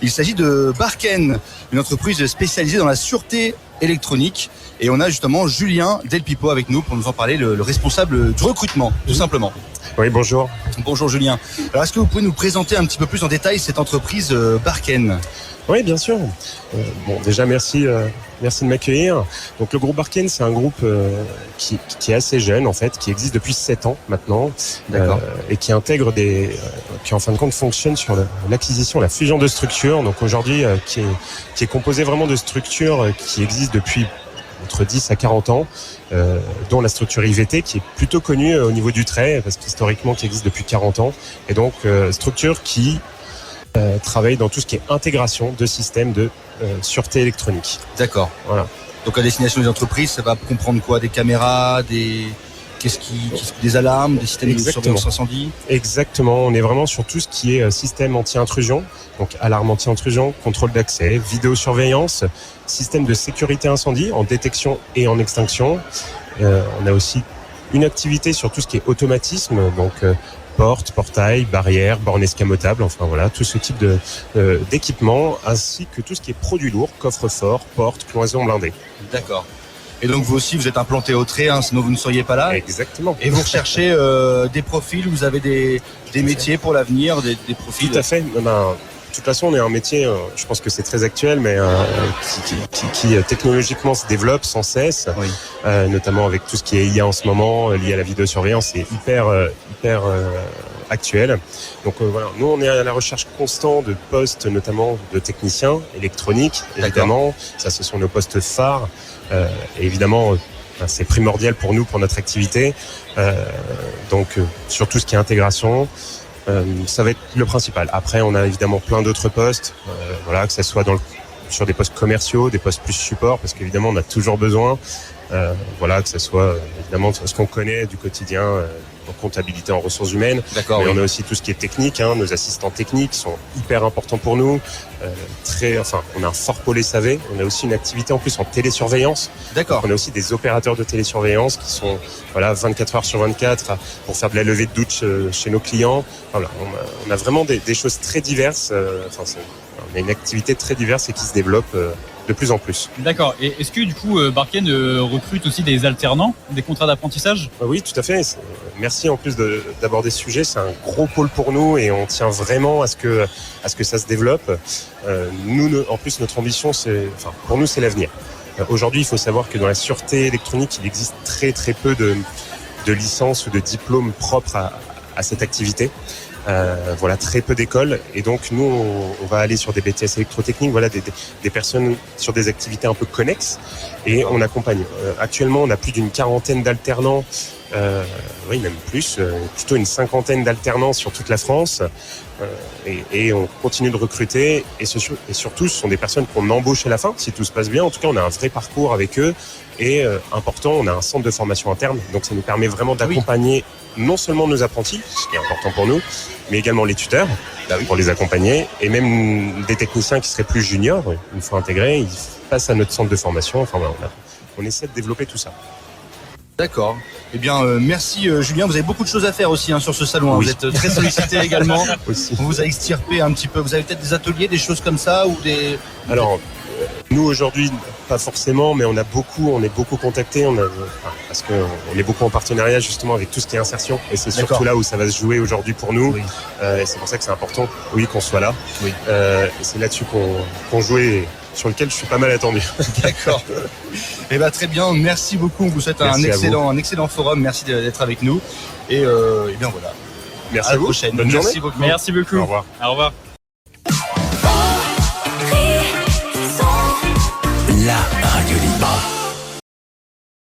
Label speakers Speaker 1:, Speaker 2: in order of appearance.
Speaker 1: Il s'agit de Barken, une entreprise spécialisée dans la sûreté électronique. Et on a justement Julien Delpipo avec nous pour nous en parler, le responsable du recrutement, tout simplement.
Speaker 2: Oui, bonjour.
Speaker 1: Bonjour Julien. Alors est-ce que vous pouvez nous présenter un petit peu plus en détail cette entreprise Barken ?
Speaker 2: Oui, bien sûr. Déjà, merci de m'accueillir. Donc, le groupe Barken, c'est un groupe qui est assez jeune, en fait, qui existe depuis 7 ans maintenant.
Speaker 1: D'accord.
Speaker 2: Et qui intègre qui en fin de compte fonctionne sur l'acquisition, la fusion de structures. Donc, aujourd'hui, qui est composé vraiment de structures qui existent depuis entre 10 à 40 ans, dont la structure IVT, qui est plutôt connue au niveau du trait, parce qu'historiquement, qui existe depuis 40 ans. Et donc, structure qui travaille dans tout ce qui est intégration de systèmes de sûreté électronique.
Speaker 1: D'accord.
Speaker 2: Voilà.
Speaker 1: Donc à destination des entreprises, ça va comprendre quoi ? Des caméras, des alarmes, des systèmes de surveillance incendie ?
Speaker 2: Exactement. On est vraiment sur tout ce qui est système anti-intrusion, donc alarme anti-intrusion, contrôle d'accès, vidéosurveillance, système de sécurité incendie en détection et en extinction. On a aussi une activité sur tout ce qui est automatisme, donc porte, portail, barrière, borne escamotable, enfin voilà, tout ce type d'équipement, ainsi que tout ce qui est produit lourd, coffre-fort, porte, cloison blindée.
Speaker 1: D'accord. Et donc vous aussi, vous êtes implanté au trait, sinon vous ne seriez pas là.
Speaker 2: Exactement.
Speaker 1: Et vous recherchez des profils, vous avez des métiers pour l'avenir, des profils.
Speaker 2: Tout à fait. De toute façon, on est un métier, je pense que c'est très actuel, mais qui technologiquement se développe sans cesse,
Speaker 1: Oui.
Speaker 2: Notamment avec tout ce qui est IA en ce moment, lié à la vidéosurveillance, c'est hyper actuel. Donc voilà, nous on est à la recherche constante de postes, notamment de techniciens électroniques, évidemment. Ça, ce sont nos postes phares. Et évidemment, c'est primordial pour nous, pour notre activité. Donc sur tout ce qui est intégration, ça va être le principal. Après, on a évidemment plein d'autres postes, voilà, que ce soit sur des postes commerciaux, des postes plus support, parce qu'évidemment, on a toujours besoin. Voilà, que ce soit évidemment ce qu'on connaît du quotidien, en comptabilité, en ressources humaines.
Speaker 1: D'accord.
Speaker 2: Mais
Speaker 1: oui.
Speaker 2: on a aussi tout ce qui est technique. Nos assistants techniques sont hyper importants pour nous. On a un fort pôle SAV. On a aussi une activité en plus en télésurveillance.
Speaker 1: D'accord.
Speaker 2: On a aussi des opérateurs de télésurveillance qui sont 24 heures sur 24 pour faire de la levée de doute chez nos clients. Voilà, on a vraiment des choses très diverses. On a une activité très diverse et qui se développe de plus en plus.
Speaker 3: D'accord. Et est-ce que du coup Barken recrute aussi des alternants, des contrats d'apprentissage ?
Speaker 2: Oui, tout à fait. Merci en plus d'aborder ce sujet. C'est un gros pôle pour nous et on tient vraiment à ce que ça se développe. Nous, en plus, notre ambition, pour nous, c'est l'avenir. Aujourd'hui, il faut savoir que dans la sûreté électronique, il existe très très peu de licences ou de diplômes propres à cette activité. Très peu d'écoles, et donc nous on va aller sur des BTS électrotechniques, des personnes sur des activités un peu connexes, et on accompagne. Actuellement, on a plus d'une 40aine d'alternants, même plus, plutôt une 50aine d'alternants sur toute la France, et on continue de recruter, et surtout ce sont des personnes qu'on embauche à la fin, si tout se passe bien. En tout cas, on a un vrai parcours avec eux, et important, on a un centre de formation interne, donc ça nous permet vraiment d'accompagner non seulement nos apprentis, ce qui est important pour nous, mais également les tuteurs, pour les accompagner, et même des techniciens qui seraient plus juniors, une fois intégrés, ils passent à notre centre de formation. Enfin voilà, on essaie de développer tout ça.
Speaker 1: D'accord. Eh bien, merci Julien. Vous avez beaucoup de choses à faire aussi sur ce salon.
Speaker 2: Oui.
Speaker 1: Vous êtes très sollicité également.
Speaker 2: Aussi.
Speaker 1: On vous a extirpé un petit peu. Vous avez peut-être des ateliers, des choses comme ça ou des...
Speaker 2: Alors, nous aujourd'hui, pas forcément, mais on est beaucoup contactés, parce qu'on est beaucoup en partenariat justement avec tout ce qui est insertion, et c'est surtout là où ça va se jouer aujourd'hui pour nous.
Speaker 1: Oui.
Speaker 2: Et c'est pour ça que c'est important, qu'on soit là.
Speaker 1: Oui.
Speaker 2: Et c'est là-dessus qu'on joue, et sur lequel je suis pas mal attendu.
Speaker 1: D'accord. Eh bien, très bien. Merci beaucoup. On vous souhaite un excellent forum. Merci d'être avec nous. Et bien voilà.
Speaker 2: Merci
Speaker 1: à
Speaker 2: à
Speaker 1: la
Speaker 2: vous.
Speaker 1: prochaine.
Speaker 2: Bonne journée.
Speaker 1: Merci beaucoup.
Speaker 3: Merci beaucoup.
Speaker 2: Au revoir.
Speaker 3: Au revoir.